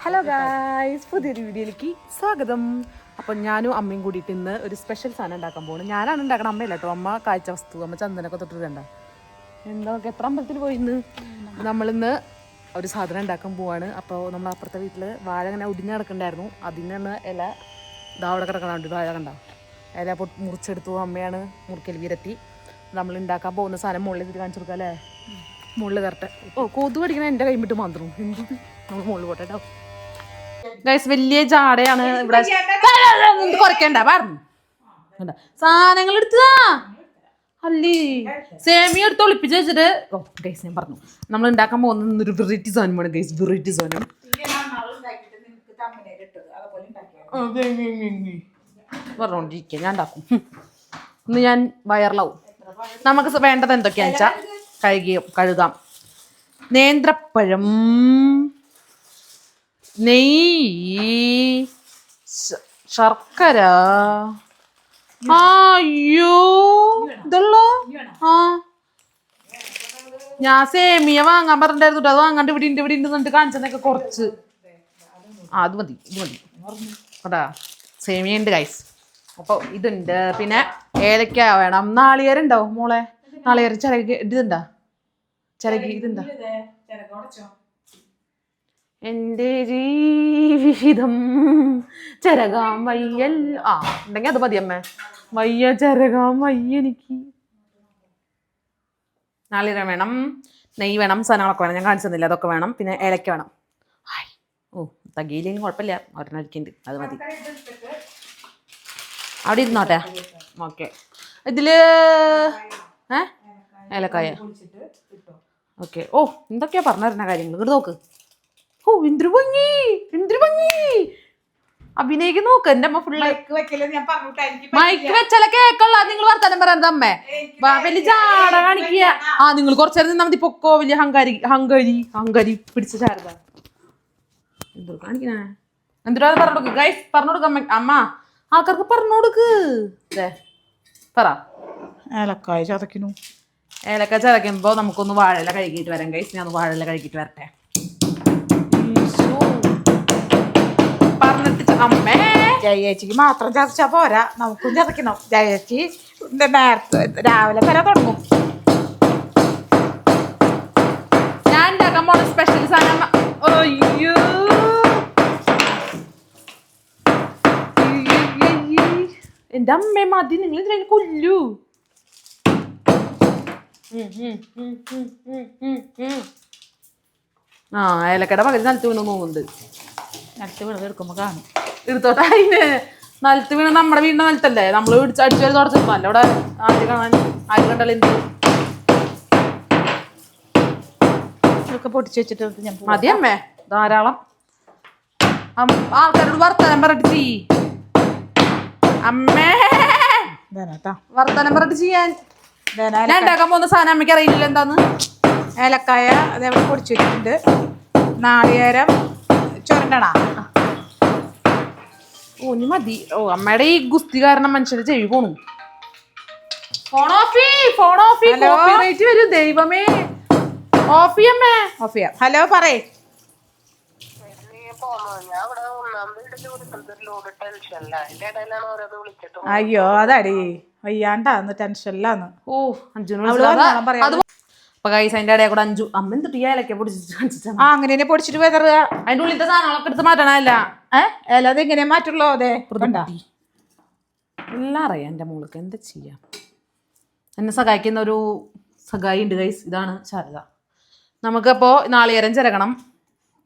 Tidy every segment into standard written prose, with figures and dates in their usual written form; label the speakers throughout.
Speaker 1: Hello guys, പുതിയൊരു വീഡിയോയിലേക്ക് സ്വാഗതം. അപ്പം ഞാനും അമ്മയും കൂടിയിട്ട് ഇന്ന് ഒരു സ്പെഷ്യൽ സാധനം ഉണ്ടാക്കാൻ പോകുന്നു. ഞാനാണ് ഉണ്ടാക്കണം, അമ്മയല്ല കേട്ടോ. അമ്മ കാഴ്ച വസ്തു, അമ്മ ചന്ദനൊക്കെ തൊട്ടിട്ടുണ്ട. എന്താ എത്ര അമ്പലത്തിൽ പോയി ഇന്ന്. നമ്മളിന്ന് ഒരു സാധനം ഉണ്ടാക്കാൻ പോവാണ്. അപ്പോൾ നമ്മൾ അപ്പുറത്തെ വീട്ടിൽ വാഴ ഇങ്ങനെ ഒടിഞ്ഞ് കിടക്കണ്ടായിരുന്നു. അതിനാണ് ഇല ഇതാ അവിടെ കിടക്കണുണ്ട്, വാഴ കണ്ട ഇല മുറിച്ചെടുത്തു. അമ്മയാണ് മുറിക്കൽ വീരത്തി. നമ്മൾ ഉണ്ടാക്കാൻ പോകുന്ന സാധനം മുകളിൽ ഇത് കാണിച്ചു കൊടുക്കാം അല്ലേ. മുകളിൽ കറക്റ്റ്. ഓ, കൊതു പഠിക്കണ എൻ്റെ കൈ വിട്ട് മാത്രം എന്ത് നമ്മൾ മുകളിൽ പോട്ടെ കേട്ടോ. ഗൈസ്, വലിയ ജാടയാണ് ഇവിടെ. കുറയ്ക്കണ്ട പറഞ്ഞു സാധനങ്ങൾ എടുത്തതാ അല്ലേ. സേമിയ എടുത്ത് ഒളിപ്പിച്ച് വെച്ചിട്ട് ഓ ഗൈസ് ഞാൻ പറഞ്ഞു നമ്മൾ ഉണ്ടാക്കാൻ പോകുന്ന ഒരു വെറൈറ്റി സാധനമാണ് ഗൈസ്. വെറൈറ്റി സാധനം പറഞ്ഞോണ്ടിരിക്കുക. ഞാൻ ഉണ്ടാക്കും ഇന്ന്. ഞാൻ വയറിലാവും. നമുക്ക് വേണ്ടത് എന്തൊക്കെയാണെന്ന് വെച്ചാൽ കഴുകാം. നേന്ത്രപ്പഴം, നെയ്യ്, ശർക്കര. അയ്യോ ഇതല്ലോ. ആ ഞാൻ സേമിയ വാങ്ങാൻ പറഞ്ഞിട്ടുണ്ടായിരുന്നു. അത് വാങ്ങാണ്ട് ഇവിടെ ഉണ്ട് കാണിച്ചതൊക്കെ കുറച്ച്. അത് മതി, ഇത് മതി അതാ. സേമിയ ഉണ്ട് ഗൈസ്. അപ്പോൾ ഇതുണ്ട്. പിന്നെ ഏലക്ക വേണം. നാളികേരം ഉണ്ടാവും മോളെ. നാളികേരം ചിരകി ഇതുണ്ടാ? ചിരകി ഇതുണ്ടാ? എൻ്റെ ജീവിതം ചരകാം വയ്യൽ. ആ ഉണ്ടെങ്കിൽ അത് മതി അമ്മേ. വയ്യ ചരകാം വയ്യ എനിക്ക്. നാളികേരം വേണം, നെയ്യ് വേണം, സാധനങ്ങളൊക്കെ വേണം. ഞാൻ കാണിച്ചു തന്നില്ല, അതൊക്കെ വേണം. പിന്നെ ഏലക്ക വേണം. ഹായ് ഓ തകയിലും കുഴപ്പമില്ല, ഒരെണ്ണടിക്കുന്നുണ്ട്, അത് മതി. അവിടെ ഇരുന്നോട്ടെ. ഓക്കെ. ഇതിൽ ഏലക്കായ. ഓക്കെ. ഓ എന്തൊക്കെയാ പറഞ്ഞു തരുന്ന കാര്യങ്ങൾ ഇങ്ങോട്ട് നോക്ക്. ഓ എന്തൊരു ഭംഗി, എന്തൊരു ഭംഗി. അഭിനയിക്ക് നോക്ക്. എന്റെ അമ്മ ഫുള്ള് മൈക്ക് വെച്ചാലേ കേക്കള്ള. നിങ്ങൾ വർത്താനം പറയുന്നത് അമ്മേ വലിയ ചാട കാണിക്കുക. ആ നിങ്ങൾ കുറച്ചേരം നിന്നാ മതി. പൊക്കോ വലിയ ഹങ്കാരി പിടിച്ച ചാരത എന്തോ കാണിക്കണേ. എന്തിനാ പറഞ്ഞു കൊടുക്ക് ഗൈസ്. പറഞ്ഞു കൊടുക്ക അമ്മ. ആൾക്കാർക്ക് പറഞ്ഞു കൊടുക്ക്. പറ.
Speaker 2: ഏലക്കായ ചതയ്ക്കുന്നു.
Speaker 1: ഏലക്ക ചതയ്ക്കുമ്പോൾ നമുക്കൊന്ന് വാഴയില കഴുകിയിട്ട് വരാം ഗൈസ്. ഞാൻ വാഴയില കഴുകിയിട്ട് വരട്ടെ. പറഞ്ഞിട്ട് അമ്മേ
Speaker 2: ജയേച്ചിക്ക് മാത്രം ചതച്ചാ പോരാ, നമുക്കും ചതയ്ക്കണം. ജയേച്ചി നേരത്തെ രാവിലെ വരെ തുടങ്ങും.
Speaker 1: ഞാൻ ഉണ്ടാക്കാൻ പോണ സ്പെഷ്യൽ സാധനം. അയ്യോ എന്റെ അമ്മേ മതി. നിങ്ങൾ ഇതിനെ കൊല്ലൂ. ആ ഏലക്കട പകുതി നിലത്ത് വീണ് പോകുന്നുണ്ട്.
Speaker 2: നിലത്ത് വീണത് എടുക്കുമ്പോൾ കാണും.
Speaker 1: എടുത്തോട്ടെ. അതിന് നിലത്ത് വീണ് നമ്മുടെ വീടിന്റെ നിലത്തല്ലേ നമ്മൾ അടിച്ചു വരെ തുടച്ചിരുന്നു. അല്ല ഇവിടെ ആദ്യം കാണാൻ ആര് കണ്ടാലും എന്ത്
Speaker 2: ഇതൊക്കെ പൊടിച്ച് വെച്ചിട്ട് ഞാൻ
Speaker 1: മതി അമ്മേ. ധാരാളം. ആൾക്കാരോട് വർത്തമാനം പറഞ്ഞിട്ട് ചെയ്യ് അമ്മേ. വർത്തമാനം പറഞ്ഞിട്ട് ചെയ്യാൻ. ഞാൻ ഉണ്ടാക്കാൻ പോകുന്ന സാധനം അമ്മയ്ക്ക് അറിയില്ല എന്താന്ന്.
Speaker 2: ഏലക്കായ അതേപോലെ പൊടിച്ച് വെച്ചിട്ടുണ്ട്. നാളികേരം ചുരണ്ടണ.
Speaker 1: ഓ ഇനി മതി. ഓ അമ്മയുടെ ഈ ഗുസ്തി കാരണം മനുഷ്യന്റെ ചെവി പോണു. ഫോൺ ഓഫ് വരും. ദൈവമേ ഓഫ് ചെയ്യമ്മേ.
Speaker 2: ഓഫ് ചെയ്യാം. ഹലോ പറയേ. അയ്യോ അതടി വയ്യാണ്ടാന്ന്, ടെൻഷനിലാന്ന്.
Speaker 1: ഓ അഞ്ചു അപ്പൊ കൈസ് അതിന്റെ ഇടയിൽ കൂടെ അഞ്ചു അമ്മ എന്തിട്ട് ഏലക്ക പൊടിച്ചിട്ട് കാണിച്ചിട്ടാ.
Speaker 2: ആ അങ്ങനെ പൊടിച്ചിട്ട് വെതറുക.
Speaker 1: അതിന്റെ ഉള്ളിലത്തെ സാധനങ്ങളൊക്കെ എടുത്ത് മാറ്റണല്ല.
Speaker 2: അല്ല അതെങ്ങനെ മാറ്റുള്ളൂ. അതെ
Speaker 1: എല്ലാം അറിയാം എൻ്റെ മോൾക്ക്. എന്താ ചെയ്യാം. എന്നെ സഹായിക്കുന്ന ഒരു സഹായി ഉണ്ട് ഗൈസ്. ഇതാണ് ശാരദ. നമുക്കപ്പോൾ നാളികേരം ചിരകണം.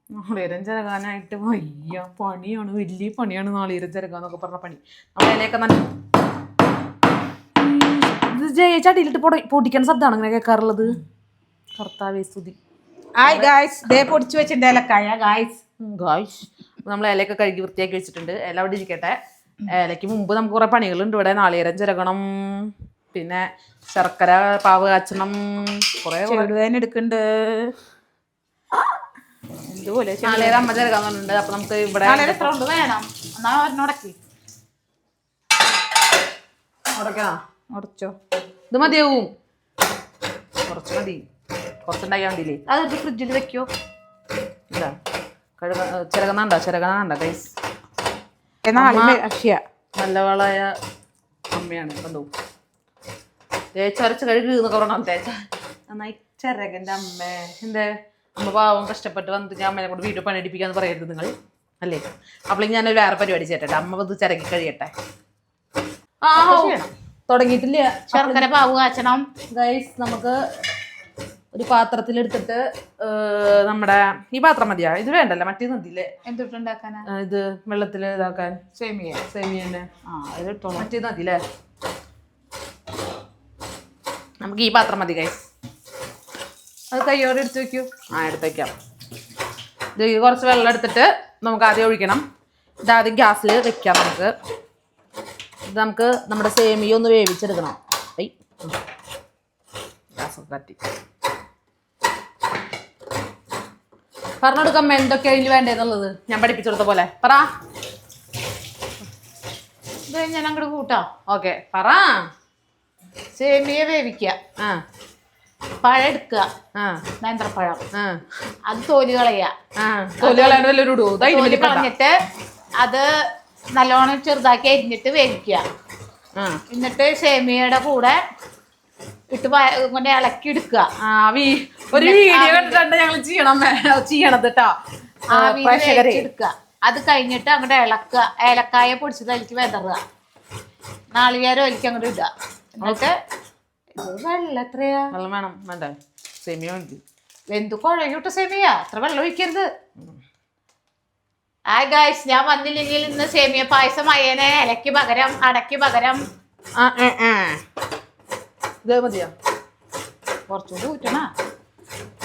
Speaker 1: നാളികേരം ചിരകാനായിട്ട് വയ്യ പണിയാണ്, വലിയ പണിയാണ് നാളികേരം ചിരകാന്നൊക്കെ പറഞ്ഞ പണി. നമ്മളതിലേക്ക് നല്ല ഇത് ചട്ടിയിലിട്ട് പൊടിക്കുന്ന ശബ്ദമാണ് ഇങ്ങനെ കേൾക്കാറുള്ളത്. കർത്താവേ സ്തുതി.
Speaker 2: പൊടിച്ചു വെച്ചിട്ടുണ്ട് ഏലക്കായ.
Speaker 1: നമ്മൾ ഇലയൊക്കെ കഴുകി വൃത്തിയാക്കി വെച്ചിട്ടുണ്ട്. ഇല അവിടെ ഇരിക്കട്ടെ. ഇലയ്ക്ക് മുമ്പ് നമുക്ക് കുറെ പണികളുണ്ട് ഇവിടെ. നാളികേരം ചിരകണം, പിന്നെ ശർക്കര പാവ് കാച്ചണം, കുറെ
Speaker 2: എടുക്കുന്നുണ്ട്.
Speaker 1: ഇതുപോലെ നാളികേരം അമ്മ ചിരകാൻ പറഞ്ഞിട്ടുണ്ട്. അപ്പൊ നമുക്ക് ഇവിടെ
Speaker 2: വേണം ഉടച്ചോ.
Speaker 1: ഇത് മതിയാവും. കുറച്ച് മതി. കുറച്ചുണ്ടാക്കിയാൽ മതിയില്ലേ. അതെടുത്ത് ഫ്രിഡ്ജിൽ വെക്കോ. ഇതാ ചിരകണ ഗൈസ്.
Speaker 2: അക്ഷ്യ
Speaker 1: നല്ല വളയ അമ്മയാണ്. കണ്ടു ചൊരച്ച് കഴുകി എന്നൊക്കെ പറഞ്ഞാൽ തേച്ച നന്നായി ചിരകൻ്റെ അമ്മ. എന്തേ അമ്മ പാവം കഷ്ടപ്പെട്ട് വന്നിട്ട് ഞാൻ അമ്മേനെ കൊണ്ട് വീട്ടിൽ പണിയെടുപ്പിക്കാന്ന് പറയരുത് നിങ്ങൾ അല്ലേ. അപ്പോഴേക്കും ഞാനൊരു വേറെ പരിപാടി ചെയ്യട്ടെ. അമ്മ ഇത് ചിരകി കഴിയട്ടെ. തുടങ്ങിയിട്ടില്ല.
Speaker 2: ശർക്കര പാവ് കാച്ചണം
Speaker 1: ഗൈസ്. നമുക്ക് ഒരു പാത്രത്തിലെടുത്തിട്ട് നമ്മുടെ ഈ പാത്രം മതിയാ? ഇത് വേണ്ടല്ലോ, മറ്റേ മതിയില്ലേ?
Speaker 2: എന്തിട്ടുണ്ടാക്കാനാ?
Speaker 1: ഇത് വെള്ളത്തിൽ ഇതാക്കാൻ
Speaker 2: സേമിയ
Speaker 1: മറ്റേ മതിയില്ലേ? നമുക്ക് ഈ പാത്രം മതി ഗൈസ്. അത് കയ്യോടെ എടുത്ത് വെക്കൂ. എടുത്ത് വയ്ക്കാം. ഇത് കുറച്ച് വെള്ളം എടുത്തിട്ട് നമുക്ക് ആദ്യം ഒഴിക്കണം. ഇതാദ്യം ഗ്യാസിൽ വെക്കാം. ഇത് നമുക്ക് നമ്മുടെ സേമിയ ഒന്ന് വേവിച്ചെടുക്കണം. ഗ്യാസ് കത്തി പറഞ്ഞെടുക്കാം എന്തൊക്കെയാ ഇതിൽ വേണ്ടതെന്നുള്ളത്. ഞാൻ പഠിപ്പിച്ചെടുത്ത പോലെ പറ.
Speaker 2: ഇത് ഞാൻ അങ്ങോട്ട് കൂട്ടാം.
Speaker 1: ഓക്കെ പറ.
Speaker 2: സേമിയ വേവിക്കുക, പഴം എടുക്കുക, നേന്ത്രപ്പഴം, അത് തോല് കളഞ്ഞിട്ട് അത് നല്ലോണം ചെറുതാക്കി അരിഞ്ഞിട്ട് വേവിക്കുക. എന്നിട്ട് സേമിയയുടെ കൂടെ ഇട്ട് ഇങ്ങനെ ഇളക്കി എടുക്കുക.
Speaker 1: ഒരു വീഡിയോ കണ്ടിട്ടുണ്ട് ഞങ്ങൾ ചെയ്യണത് കേട്ടോ.
Speaker 2: എടുക്കുക. അത് കഴിഞ്ഞിട്ട് അങ്ങോട്ട് ഇളക്കുക. ഏലക്കായ പൊടിച്ചത് അതിലേക്ക് വെതറുക. നാളികേരം അതിലേക്ക് അങ്ങോട്ട് ഇടുക. എന്നിട്ട് വെള്ളം എത്രയാ?
Speaker 1: വെള്ളം വേണം. വേണ്ട സേമിയ
Speaker 2: വെന്തു കുഴഞ്ഞിട്ട് സേമിയ അത്ര വെള്ളം ഒഴിക്കരുത്. ഹായ് ഗൈസ്, ഞാൻ വന്നില്ലെങ്കിൽ ഇന്ന് സേമിയ പായസം അയ്യനെ ഇലയ്ക്ക് പകരം അടയ്ക്ക് പകരം
Speaker 1: ഇത് മതിയോ?
Speaker 2: കുറച്ചുകൂടി ഊറ്റണ.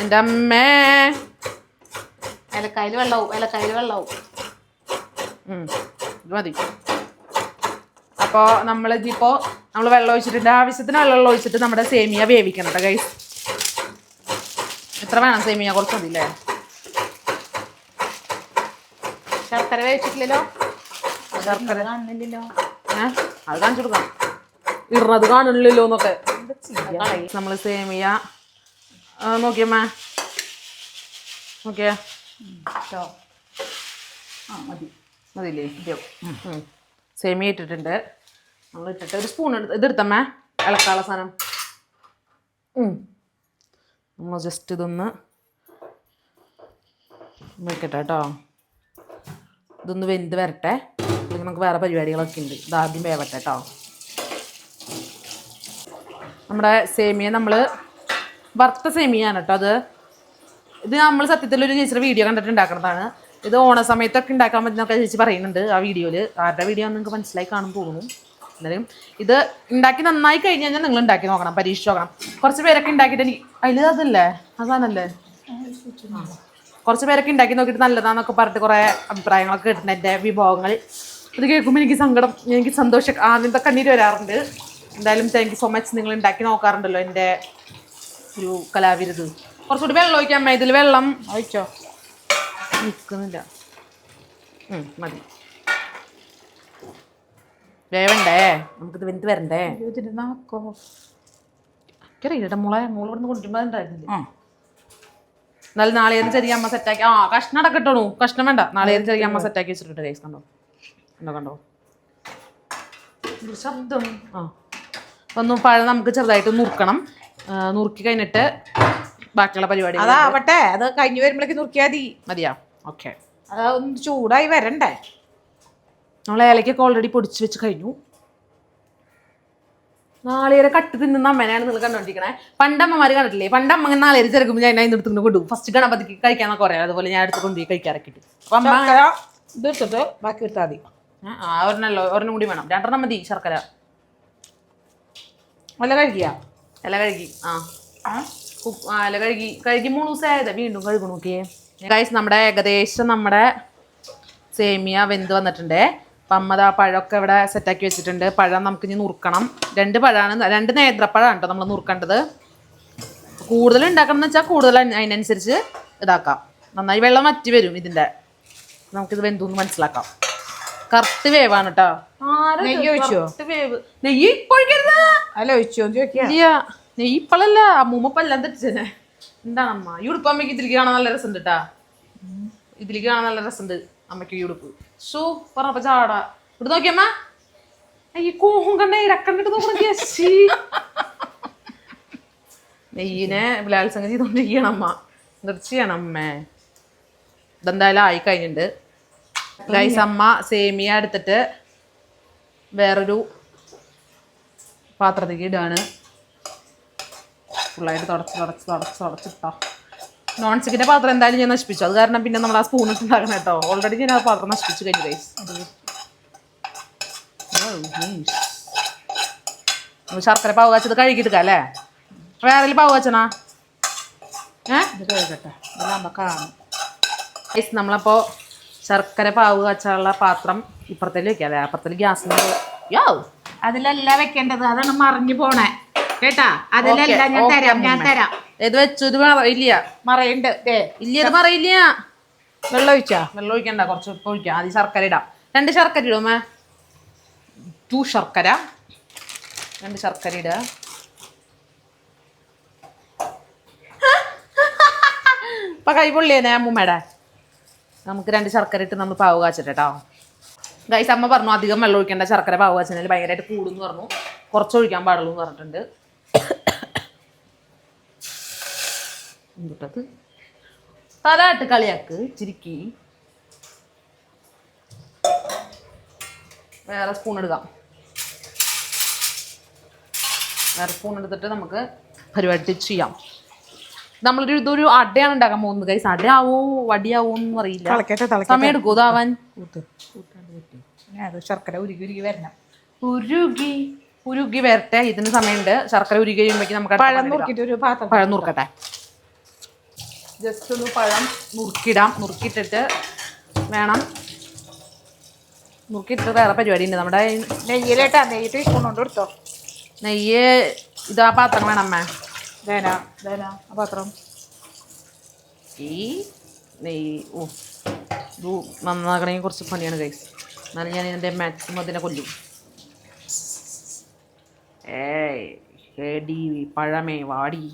Speaker 1: എൻ്റെ അമ്മേ
Speaker 2: ഇലക്കായിൽ വെള്ളവും
Speaker 1: ഇത് മതി. അപ്പോൾ നമ്മൾ വെള്ളം ഒഴിച്ചിട്ടുണ്ട്. ആവശ്യത്തിന് വെള്ളം ഒഴിച്ചിട്ട് നമ്മുടെ സേമിയ വേവിക്കണം കേട്ടോ ഗൈസ്. എത്ര വേണം സേമിയ? കുറച്ച് മതി അല്ലേ?
Speaker 2: ശർക്കര വേവിച്ചിട്ടില്ലല്ലോ.
Speaker 1: ശർക്കര
Speaker 2: കാണുന്നില്ലല്ലോ.
Speaker 1: അത് കാണിച്ചു കൊടുക്കാം. ഇടുന്നത് കാണില്ലല്ലോ എന്നൊക്കെ. നമ്മൾ സേമിയ നോക്കിയമ്മ നോക്കിയാ മതില്ലേ? സേമിയ ഇട്ടിട്ടുണ്ട്. നമ്മൾ ഇട്ടിട്ട് ഒരു സ്പൂൺ ഇതെടുത്തമ്മേ ഇളക്കാനുള്ള സാധനം. നമ്മൾ ജസ്റ്റ് ഇതൊന്ന് വെക്കട്ടെ കേട്ടോ. ഇതൊന്ന് വെന്ത് വരട്ടെ. അല്ലെങ്കിൽ നമുക്ക് വേറെ പരിപാടികളൊക്കെ ഉണ്ട്. ഇതാദ്യം വേവട്ടെ കേട്ടോ. നമ്മുടെ സേമിയ നമ്മൾ വറുത്ത സേമിയാണ് കേട്ടോ. ഇത് നമ്മൾ സത്യത്തിലൊരു ചേച്ചിയുടെ വീഡിയോ കണ്ടിട്ട് ഉണ്ടാക്കുന്നതാണ്. ഇത് ഓണ സമയത്തൊക്കെ ഉണ്ടാക്കാൻ പറ്റുന്നൊക്കെ ചേച്ചി പറയുന്നുണ്ട് ആ വീഡിയോയിൽ. ആരുടെ വീഡിയോ നിങ്ങൾക്ക് മനസ്സിലായി കാണും തോന്നുന്നു. എന്നാലും ഇത് ഉണ്ടാക്കി നന്നായി കഴിഞ്ഞ് കഴിഞ്ഞാൽ നിങ്ങൾ ഉണ്ടാക്കി നോക്കണം, പരീക്ഷിച്ച് നോക്കണം. കുറച്ച് പേരൊക്കെ ഉണ്ടാക്കിയിട്ട് അതിൽ അതല്ലേ അതാണല്ലേ കുറച്ച് പേരൊക്കെ ഉണ്ടാക്കി നോക്കിയിട്ട് നല്ലതാന്നൊക്കെ പറഞ്ഞിട്ട് കുറേ അഭിപ്രായങ്ങളൊക്കെ കേട്ടിട്ടുണ്ട്. എൻ്റെ വിഭവങ്ങൾ ഇത് കേൾക്കുമ്പോൾ എനിക്ക് സന്തോഷം, ആദ്യത്തെ കണ്ണീര് വരാറുണ്ട്. എന്തായാലും താങ്ക് യു സോ മച്ച്. നിങ്ങൾ ഉണ്ടാക്കി നോക്കാറുണ്ടല്ലോ എൻ്റെ ഒരു കലാവിരുത്. കുറച്ചുകൂടി വെള്ളം ഒഴിക്കാം. ഇതിൽ വെള്ളം ഒഴിച്ചോ? നിൽക്കുന്നില്ല. മതി. വേവണ്ടേ? നമുക്കിത് വെന്ത് വരണ്ടേ? അറിയില്ല മോളിവിടുന്ന് കൊണ്ടുമ്പോൾ ഉണ്ടായിരുന്നില്ല. എന്നാലും നാളെയും ചെറിയ അമ്മ സെറ്റാക്കി കഷ്ണം അടക്കം ഇട്ടോണു. കഷ്ണം വേണ്ട. നാളെയും ചെറിയ അമ്മ സെറ്റാക്കി വെച്ചിട്ടുണ്ട് ഗൈസ്. കണ്ടോ ശബ്ദം. ഒന്നും പഴം നമുക്ക് ചെറുതായിട്ട് നുറുക്കണം. നുറുക്കി കഴിഞ്ഞിട്ട് ബാക്കിയുള്ള പരിപാടി
Speaker 2: അതാവട്ടെ. അത് കഴിഞ്ഞ് വരുമ്പോഴേക്ക് നുറുക്കിയാൽ
Speaker 1: മതിയാ? ഓക്കെ.
Speaker 2: അതൊന്ന് ചൂടായി വരണ്ടേ?
Speaker 1: നമ്മൾ ഏലക്കൊക്കെ ഓൾറെഡി പൊടിച്ച് വെച്ച് കഴിഞ്ഞു. നാളികേരം കട്ട് തിന്നുന്ന അമ്മേനെയാണ് നിങ്ങൾ കണ്ടോണ്ടിരിക്കണേ. പണ്ടമ്മമാർ കണ്ടിട്ടില്ലേ? പണ്ടമ്മ ഇങ്ങനെ നാളികേരം ചെറുക്കുമ്പോൾ ഞാൻ അതിന് എടുത്തുകൊണ്ട് കൊണ്ടുപോകും. ഫസ്റ്റ് ഗണപതിക്ക് കഴിക്കാന്നൊക്കെ പറയാം. അതുപോലെ ഞാൻ എടുത്ത് കൊണ്ടുപോയി കഴിക്കാറൊക്കെ ഇട്ടു. അപ്പം അമ്മ
Speaker 2: ഇതെടുത്തിട്ട് ബാക്കി എടുത്താൽ മതി.
Speaker 1: ഒരെണ്ണം കൂടി വേണം. 2 മതി ശർക്കര.
Speaker 2: ഇല കഴുകി
Speaker 1: ഇല കഴുകി 3 ദിവസം ആയത്. വീണ്ടും കഴുകി നോക്കിയേ ഗൈസ്. നമ്മുടെ ഏകദേശം നമ്മുടെ സേമിയ വെന്ത് വന്നിട്ടുണ്ട്. അപ്പം അമ്മ ആ പഴമൊക്കെ ഇവിടെ സെറ്റാക്കി വെച്ചിട്ടുണ്ട്. പഴം നമുക്ക് ഇനി നുറുക്കണം. 2 പഴമാണ്, 2 നേന്ത്രപ്പഴമാണ് കേട്ടോ നമ്മൾ നുറുക്കേണ്ടത്. കൂടുതൽ ഉണ്ടാക്കണം എന്ന് വെച്ചാൽ കൂടുതൽ അതിനനുസരിച്ച് ഇതാക്കാം. നന്നായി വെള്ളം വറ്റി വരും ഇതിൻ്റെ. നമുക്കിത് വെന്തൊന്ന് മനസ്സിലാക്കാം. കറക്റ്റ് വേവാണ് കേട്ടോ.
Speaker 2: നെയ്യ് ഒഴിച്ചോ?
Speaker 1: നെയ്യ് ഒഴിക്കരുത്.
Speaker 2: അല്ല ഒഴിച്ചോ?
Speaker 1: നെയ്യ് ഇപ്പളല്ല, അമ്മൂമ്മ എല്ലാം തെറ്റിച്ചെന്നെ. എന്താണ് അമ്മ ഈ ഉടുപ്പമ്മയ്ക്ക് ഇതിരിക്ക് കാണാൻ നല്ല രസമുണ്ട് കേട്ടാ. ഇതിലേക്ക് കാണാൻ നല്ല രസമുണ്ട് അമ്മയ്ക്ക് ഈ ഉടുപ്പ് ഷൂ പറഞ്ഞപ്പോ ചാടാ ഇവിടെ നോക്കിയമ്മ ഈ കോഹും കണ്ട ഇരക്കണ്ടിട്ട് നോക്കണ നെയ്യിനെ ബലാത്സംഗം ചെയ്തോണ്ടിരിക്കണം അമ്മ നിർച്ചയാണ് അമ്മേ ഇതെന്തായാലും ആയി കഴിഞ്ഞിട്ടുണ്ട് ഗൈസ് അമ്മ സേമിയ എടുത്തിട്ട് വേറൊരു പാത്രത്തേക്ക് ഇടാണ് ഫുള്ളായിട്ട് തുടച്ചിട്ടോ നോൺ സ്റ്റിക്കിന്റെ പാത്രം എന്തായാലും ഞാൻ നശിപ്പിച്ചു അത് കാരണം പിന്നെ നമ്മൾ ആ സ്പൂൺ ഇട്ടുണ്ടാക്കണം കേട്ടോ ഓൾറെഡി ഞാൻ ആ പാത്രം നശിപ്പിച്ചു കഴിഞ്ഞു ഗൈസ് ശർക്കര പാവ് കാച്ചത് കഴുകിയെടുക്കാം അല്ലേ വേറെ പാവ് കാച്ചണാ ഇത് കഴുകട്ടെ ഇതെല്ലാം കാണും ഗൈസ് നമ്മളപ്പോൾ ശർക്കര പാവ് കാച്ചാനുള്ള പാത്രം ഇപ്പുറത്തേക്ക് വെക്കാം അല്ലേ അപ്പുറത്തേക്ക് ഗ്യാസിന് യോ
Speaker 2: അതിലല്ല വെക്കേണ്ടത് അതാണ് മറിഞ്ഞു പോണേ കേട്ടാ അതിലല്ല ഞാൻ തരാം
Speaker 1: ഇത് വെച്ചു ഇത് മറയില്ല
Speaker 2: മറയുണ്ട്
Speaker 1: ഇല്ല ഇത് മറയില്ല
Speaker 2: വെള്ളം ഒഴിച്ചാ
Speaker 1: വെള്ളം ഒഴിക്കണ്ട കുറച്ച് ഉപ്പ് ഒഴിക്കാം ആദ്യം ശർക്കര ഇടാം 2 ശർക്കര ഇടുമേ 2 ശർക്കര 2 ശർക്കര ഇടുക ഇപ്പൊ കൈ പൊള്ളിയേനെ അമ്മൂമ്മയുടെ നമുക്ക് 2 ശർക്കര ഇട്ട് നമ്മൾ പാവ് കാച്ചിട്ടോ ഗൈസ് അമ്മ പറഞ്ഞു അധികം വെള്ളം ഒഴിക്കേണ്ട ശർക്കര പാവ് കാച്ചതിൽ ഭയങ്കരമായിട്ട് കൂടുമെന്ന് പറഞ്ഞു കുറച്ച് ഒഴിക്കാൻ പാടുള്ളൂ എന്ന് പറഞ്ഞിട്ടുണ്ട് എന്തിട്ടത് തലാട്ട് കളിയാക്ക് ചിരിക്കി വേറെ സ്പൂൺ എടുക്കാം വേറെ സ്പൂൺ എടുത്തിട്ട് നമുക്ക് പരിപാടി ചെയ്യാം ഇതൊരു അടയാണ് ഉണ്ടാക്കാൻ പോകുന്നത് ഗൈസ് അടയാവോ വടിയാവോ ഒന്നും അറിയില്ല സമയം എടുക്കും ഇതാവാൻ
Speaker 2: ശർക്കര ഉരുകി വരണം
Speaker 1: ഉരുകി വരട്ടെ ഇതിന് സമയമുണ്ട് ശർക്കര ഉരുകി കഴിയുമ്പോഴേക്കും നമുക്ക് പഴം നുറുക്കട്ടെ ജസ്റ്റ് ഒന്ന് പഴം നുറുക്കിടാം നുറുക്കിയിട്ടിട്ട് വേണം നുറുക്കിയിട്ട് വേറെ പരിപാടി ഉണ്ട് നമ്മുടെ
Speaker 2: നെയ്യിലേട്ടാ നെയ്യ് ടീസ്പൂൺ കൊണ്ട് എടുത്തോ
Speaker 1: നെയ്യ് ഇതാ പാത്രം വേണം അമ്മ
Speaker 2: ആ പാത്രം
Speaker 1: ഈ നെയ്യ് ഇത് നന്നാക്കണമെങ്കിൽ കുറച്ച് പണിയാണ് ഗൈസ് എന്നാലും ഞാൻ ഇതിൻ്റെ മാക്സിമം അതിനെ കൊല്ലും ഏടി പഴമേ വാടി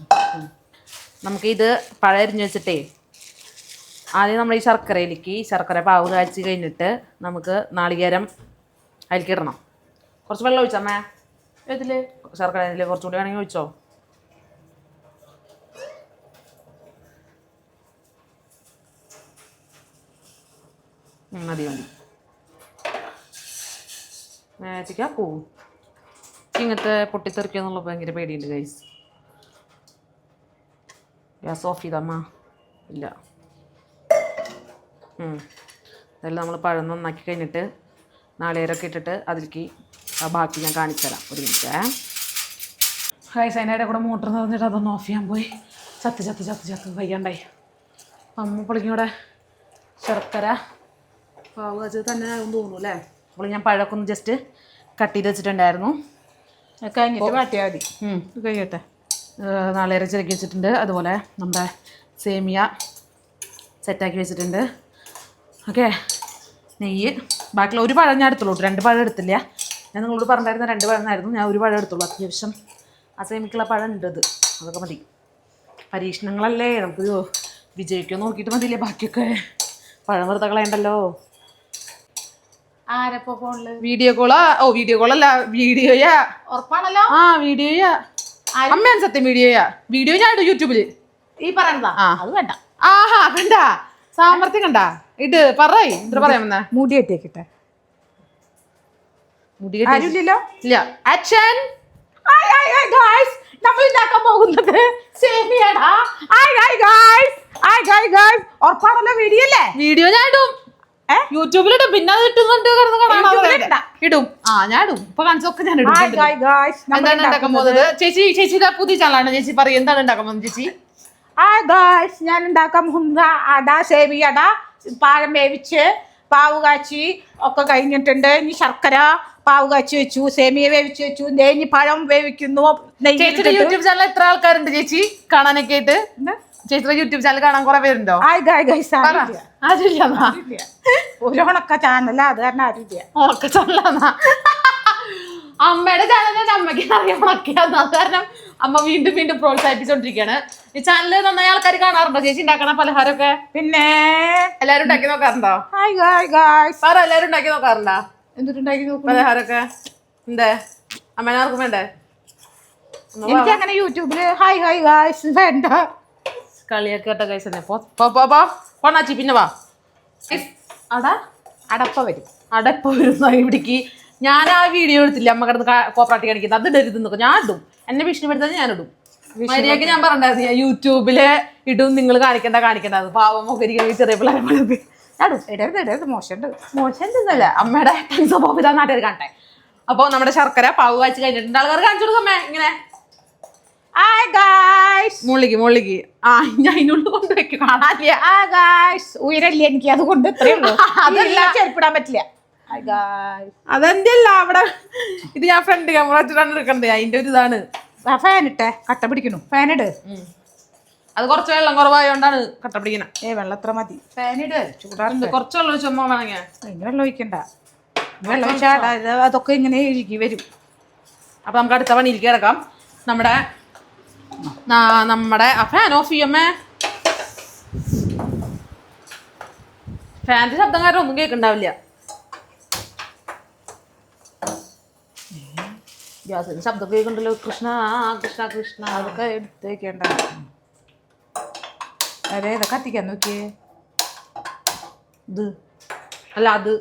Speaker 1: നമുക്കിത് പഴം അരിഞ്ഞ് വെച്ചിട്ടേ ആദ്യം നമ്മൾ ഈ ശർക്കര പാവ് കാച്ചി കഴിഞ്ഞിട്ട് നമുക്ക് നാളികേരം അതിലേക്ക് ഇടണം കുറച്ച് വെള്ളം ഒഴിച്ചോ അമ്മേ ഇതിൽ ശർക്കരയിൽ കുറച്ചുകൂടി വേണമെങ്കിൽ ഒഴിച്ചോ മതി മാജിക്കാ പോവും ഇങ്ങനത്തെ പൊട്ടിത്തെറിക്കുക എന്നുള്ള ഭയങ്കര പേടിയുണ്ട് ഗൈസ് ഗ്യാസ് ഓഫ് ചെയ്തമ്മ ഇല്ല അതെല്ലാം നമ്മൾ പഴം നന്നാക്കി കഴിഞ്ഞിട്ട് നാളികേരമൊക്കെ ഇട്ടിട്ട് അതിലേക്ക് ആ ബാക്കി ഞാൻ കാണിച്ചു തരാം ഒരു മിനിറ്റ് ഗൈസ് അതിൻ്റെ കൂടെ മോട്ടർ നിറഞ്ഞിട്ട് അതൊന്ന് ഓഫ് ചെയ്യാൻ പോയി ചത്ത് വയ്യാണ്ടായി അമ്മ പൊളിക്കൂടെ ശർക്കര പാവ് വെച്ചത് തന്നെ ആകുമെന്ന് തോന്നുന്നു അല്ലേ അപ്പോൾ ഞാൻ പഴമൊക്കെ ഒന്ന് ജസ്റ്റ് കട്ട് ചെയ്ത് വെച്ചിട്ടുണ്ടായിരുന്നു
Speaker 2: കഴിഞ്ഞിട്ട് മാറ്റിയാൽ മതി
Speaker 1: കഴിയട്ടെ നാളികേരം ചിരക്കി വെച്ചിട്ടുണ്ട് അതുപോലെ നമ്മുടെ സേമിയ സെറ്റാക്കി വെച്ചിട്ടുണ്ട് ഓക്കെ നെയ്യ് ബാക്കിയുള്ള ഒരു പഴം ഞാൻ എടുത്തുള്ളൂ 2 പഴം എടുത്തില്ല ഞാൻ നിങ്ങളോട് പറഞ്ഞിരുന്ന 2 പഴമായിരുന്നു ഞാൻ ഒരു പഴം എടുത്തുള്ളൂ അത്യാവശ്യം ആ സേമിക്കുള്ള പഴം ഉണ്ട് അതൊക്കെ മതി പരീക്ഷണങ്ങളല്ലേ നമുക്ക് വിജയിക്കോ നോക്കിയിട്ട് മതിയില്ലേ ബാക്കിയൊക്കെ പഴം വെറുതെ കളയണ്ടല്ലോ
Speaker 2: ആരപ്പോ ഫോണില്
Speaker 1: വീഡിയോ കോളല്ല വീഡിയോയാ
Speaker 2: ഉറപ്പാണല്ലോ
Speaker 1: വീഡിയോയാ അമ്മയാണ് സത്യം വീഡിയോ ഞാൻ ഇടും യൂട്യൂബില്
Speaker 2: ഈ പറയണതാ അത് വേണ്ട
Speaker 1: കണ്ട സാമർത്ഥ്യം കണ്ട ഇത് പറയ് എന്താ പറയാമെന്നാ
Speaker 2: മുടി കെട്ടിയേക്കിട്ടെ
Speaker 1: ആരുമില്ലല്ലോ ഇല്ല അച്ഛൻ
Speaker 2: നമ്മൾ ഉണ്ടാക്കാൻ പോകുന്നത് സേമിയടാ ഉറപ്പാണല്ലോ വീഡിയോ അല്ലേ
Speaker 1: വീഡിയോ ഞാൻ ഇടും യൂട്യൂബിലിടും പിന്നെ അത് ഇട്ടുന്നുണ്ട് ഇടും ഞാൻ ഇടും ഇപ്പൊ കാണിച്ചൊക്കെ ഞാൻ ഇടും എന്താണ് ഉണ്ടാക്കാൻ പോകുന്നത് ചേച്ചിയുടെ പുതിയ ചാനലാണ് ചേച്ചി പറയും എന്താണ് ഉണ്ടാക്കാൻ പോകുന്നത് ചേച്ചി
Speaker 2: ഞാൻ ഉണ്ടാക്കാൻ പോകുന്ന അട സേമിയട പാഴം വേവിച്ച് പാവ് കാച്ചി ഒക്കെ കഴിഞ്ഞിട്ടുണ്ട് ഇനി ശർക്കര പാവ് കാച്ചി വെച്ചു സേമിയ വേവിച്ച് വെച്ചു ഇനി പഴം വേവിക്കുന്നു
Speaker 1: ചേച്ചിയുടെ യൂട്യൂബ് ചാനൽ എത്ര ആൾക്കാരുണ്ട് ചേച്ചി കാണാനൊക്കെ ആയിട്ട് ചേച്ചിയുടെ യൂട്യൂബ് ചാനൽ കാണാൻ കുറെ പേരുണ്ടോ
Speaker 2: ഉണക്ക ചാനല അത് കാരണം ആരില്ല
Speaker 1: ഉണക്ക ചാനലാന്നാ അമ്മയുടെ ചാനൽ അമ്മയ്ക്ക് അറിയാം ഉണക്കിയാന്ന് അത് കാരണം അമ്മ വീണ്ടും വീണ്ടും പ്രോത്സാഹിപ്പിച്ചോണ്ടിരിക്കുകയാണ്. ഈ ചാനല് നന്നായി ആൾക്കാർ കാണാറുണ്ടോ ചേച്ചി ഉണ്ടാക്കണ പലഹാരമൊക്കെ?
Speaker 2: പിന്നെ
Speaker 1: എല്ലാരും ഉണ്ടാക്കി നോക്കാറുണ്ടോ?
Speaker 2: Hi guys.
Speaker 1: പറ, എല്ലാരും ഉണ്ടാക്കി നോക്കാറുണ്ടോ
Speaker 2: എന്തുണ്ടാക്കി നോക്കും
Speaker 1: പലഹാരമൊക്കെ? എന്തേ അമ്മേനാർക്കും വേണ്ടേ?
Speaker 2: എനിക്ക് അങ്ങനെ യൂട്യൂബില് ഹായ് ഗായ്സ് വേണ്ട.
Speaker 1: കളിയൊക്കെ കേട്ട കൈസ് തന്നെ പോണാച്ചി. പിന്നെ വാ
Speaker 2: അടപ്പ വരും.
Speaker 1: അടപ്പ വരുന്ന ഇവിടേക്ക്. ഞാൻ ആ വീഡിയോ എടുത്തില്ല അമ്മ കിടന്ന് കോപ്പറാട്ടി കാണിക്കുന്നത്. അത് ഇടരുത് നോക്കും. ഞാൻ ഇടും. എന്നെ ഭീഷണിപ്പെടുത്താൻ ഞാൻ ഇടും. മര്യാദക്ക് ഞാൻ പറഞ്ഞായിരുന്നു ഞാൻ യൂട്യൂബില് ഇടും, നിങ്ങൾ കാണിക്കണ്ട പാവമൊക്കെ ഇരിക്കുന്ന ചെറിയ പിള്ളേരെ
Speaker 2: ഇടരുത് മോശമുണ്ട്.
Speaker 1: മോശം എന്തെന്നല്ല, അമ്മയുടെ സ്വഭാവം ഇതാ നാട്ടുകാർ കാണട്ടെ. അപ്പൊ നമ്മുടെ ശർക്കര പാവ് കാഴ്ച കഴിഞ്ഞിട്ടുണ്ട്. ആൾക്കാർ കാണിച്ചു കൊടുക്കമ്മേ ഇങ്ങനെ
Speaker 2: ഹായ് ഗായ്സ്.
Speaker 1: മുള്ളിക്ക് ഞാൻ അതിനുള്ളിൽ കൊണ്ടുവയ്ക്കും, കാണാനില്ല.
Speaker 2: ഉയരല്ലേ എനിക്ക്, അതുകൊണ്ട് ഇത്രയേ ഉള്ളൂ. അതെല്ലാം ചെരുപ്പിടാൻ പറ്റില്ല.
Speaker 1: അതെന്റെ അല്ല, അവിടെ ഇത് ഞാൻ ഫ്രണ്ട് ക്യാമറ വെച്ചിട്ടാണ് എടുക്കണ്ടേ, അതിന്റെ ഒരു ഇതാണ്.
Speaker 2: ഫാൻ ഇട്ടെ, കട്ട പിടിക്കണു. ഫാൻ ഇട്.
Speaker 1: അത് കുറച്ച് വെള്ളം കുറവായോണ്ടാണ് കട്ട പിടിക്കണ.
Speaker 2: വെള്ളം എത്ര മതി? ഫാൻ ഇട്. ചൂടാറുണ്ട്.
Speaker 1: കുറച്ച് വെള്ളം ഒഴിച്ചമ്മ വേണമെങ്കിൽ.
Speaker 2: ഇങ്ങനെ വെള്ളം ഒഴിക്കണ്ട. വെള്ളം ഒഴിച്ചാൽ അതൊക്കെ ഇങ്ങനെ ഇഴുകി വരും.
Speaker 1: അപ്പൊ നമുക്ക് അടുത്ത പണിയിലേക്ക് കിടക്കാം. നമ്മുടെ ഫാൻ ഓഫ് ചെയ്യമ്മേ. ഫാനിന്റെ ശബ്ദം കാരണം ഒന്നും കേൾക്കണ്ടാവില്ല. ഗ്യാസിന്റെ ശബ്ദം കേൾക്കണ്ടല്ലോ. കൃഷ്ണ കൃഷ്ണ കൃഷ്ണ.
Speaker 2: അതൊക്കെ എടുത്ത് വെക്കേണ്ട. അതെ, ഇതൊക്കെ കത്തിക്കാൻ നോക്കിയേ.
Speaker 1: ഇത് അല്ല അത്.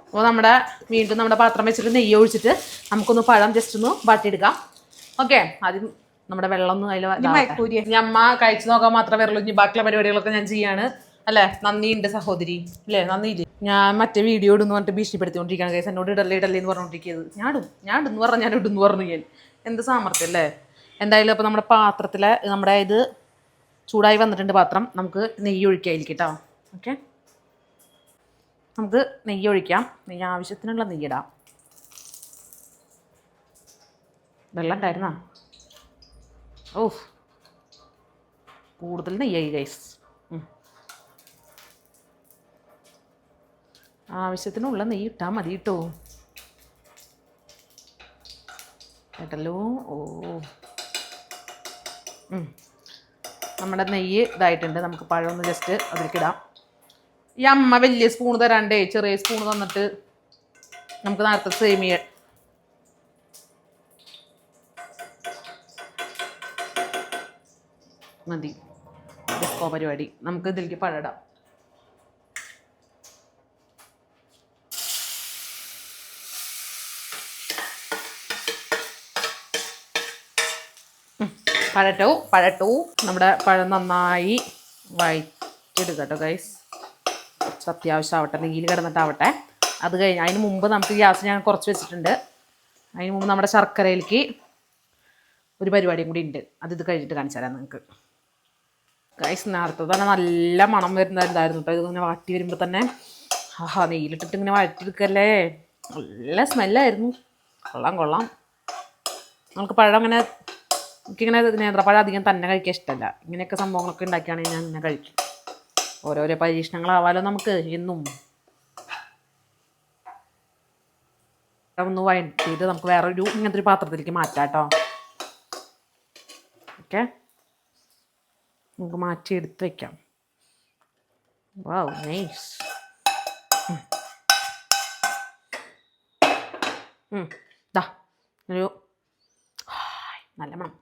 Speaker 1: അപ്പോൾ വീണ്ടും നമ്മുടെ പാത്രം വെച്ചിട്ട് നെയ്യ് ഒഴിച്ചിട്ട് നമുക്കൊന്ന് പഴം ജസ്റ്റ് ഒന്ന് വാട്ടിയെടുക്കാം. ഓക്കെ, ആദ്യം നമ്മുടെ വെള്ളം ഒന്ന് അതിൽ അമ്മ കഴിച്ചു നോക്കാൻ മാത്രം വരുള്ളൂ. ഇനി ബാക്കിയുള്ള പരിപാടികളൊക്കെ ഞാൻ ചെയ്യാണ്. അല്ലേ, നന്ദിയുണ്ട് സഹോദരി. അല്ലേ, നന്ദിയില്ലേ. ഞാൻ മറ്റേ വീഡിയോ ഇടുന്നു പറഞ്ഞിട്ട് ഭീഷണിപ്പെടുത്തിക്കൊണ്ടിരിക്കുകയാണ് കേസ്. എന്നോട് ഇടല്ലേ എന്ന് പറഞ്ഞുകൊണ്ടിരിക്കുന്നത്. ഞാൻ ഇടുന്നു പറഞ്ഞാൽ ഞാൻ ഇടുന്നു പറഞ്ഞു. ഞാൻ എന്ത് സാമർത്ഥ്യം അല്ലേ. എന്തായാലും അപ്പോൾ നമ്മുടെ പാത്രത്തിൽ നമ്മുടെ ഇത് ചൂടായി വന്നിട്ടുണ്ട് പാത്രം. നമുക്ക് നെയ്യ് ഒഴിക്കാതിരിക്കും കേട്ടോ. ഓക്കെ, നമുക്ക് നെയ്യ് ഒഴിക്കാം. നെയ്യ് ആവശ്യത്തിനുള്ള നെയ്യിടാം. വെള്ളം ഉണ്ടായിരുന്നാ? ഓഹ്, കൂടുതൽ നെയ്യായി ഗൈസ്. ആവശ്യത്തിനുള്ള നെയ്യ് ഇട്ടാൽ മതി കേട്ടോ. കേട്ടല്ലോ. ഓ, നമ്മുടെ നെയ്യ് ഇതായിട്ടുണ്ട്. നമുക്ക് പഴം ഒന്ന് ജസ്റ്റ് അതിലേക്ക് ഇടാം. ഈ അമ്മ വലിയ സ്പൂൺ തരാണ്ടേ ചെറിയ സ്പൂൺ തന്നിട്ട് നമുക്ക് നേരത്തെ സേമിയ മതി. ഡിസ്കോ പരിപാടി. നമുക്ക് ഇതിലേക്ക് പഴമിടാം. പഴട്ടു. നമ്മുടെ പഴം നന്നായി വഴറ്റിയെടുക്കാം കേട്ടോ ഗൈസ്. കുറച്ച് അത്യാവശ്യം ആവട്ടെ, നെയ്യിൽ കിടന്നിട്ടാവട്ടെ. അത് കഴിഞ്ഞ് അതിന് മുമ്പ് നമുക്ക് ഗ്യാസ് ഞാൻ കുറച്ച് വെച്ചിട്ടുണ്ട്. അതിന് മുമ്പ് നമ്മുടെ ശർക്കരയിലേക്ക് ഒരു പരിപാടിയും കൂടി ഉണ്ട്. ഇത് കഴിഞ്ഞിട്ട് കാണിച്ചു തരാം നിങ്ങൾക്ക് ഗൈസ്. നേരത്തെ തന്നെ നല്ല മണം വരുന്ന ഇതായിരുന്നു കേട്ടോ. ഇതിങ്ങനെ വാട്ടി വരുമ്പോൾ തന്നെ നെയ്യിലിട്ടിട്ട് ഇങ്ങനെ വഴറ്റിയെടുക്കല്ലേ, നല്ല സ്മെല്ലായിരുന്നു. കൊള്ളാം. നമുക്ക് പഴം അങ്ങനെ എനിക്കിങ്ങനെ നേന്ത്രപ്പഴം അധികം തന്നെ കഴിക്കാൻ ഇഷ്ടമല്ല. ഇങ്ങനെയൊക്കെ സംഭവങ്ങളൊക്കെ ഉണ്ടാക്കിയാണെങ്കിൽ ഞാൻ ഇങ്ങനെ കഴിക്കും. ഓരോരോ പരീക്ഷണങ്ങളാവാലോ നമുക്ക് എന്നും. ഒന്ന് വഴറ്റിയിട്ട് നമുക്ക് വേറൊരു ഇങ്ങനത്തെ ഒരു പാത്രത്തിലേക്ക് മാറ്റാം കേട്ടോ. ഓക്കെ, നമുക്ക് മാറ്റി എടുത്ത് വയ്ക്കാം. Wow, nice. ഒരു നല്ല മണം.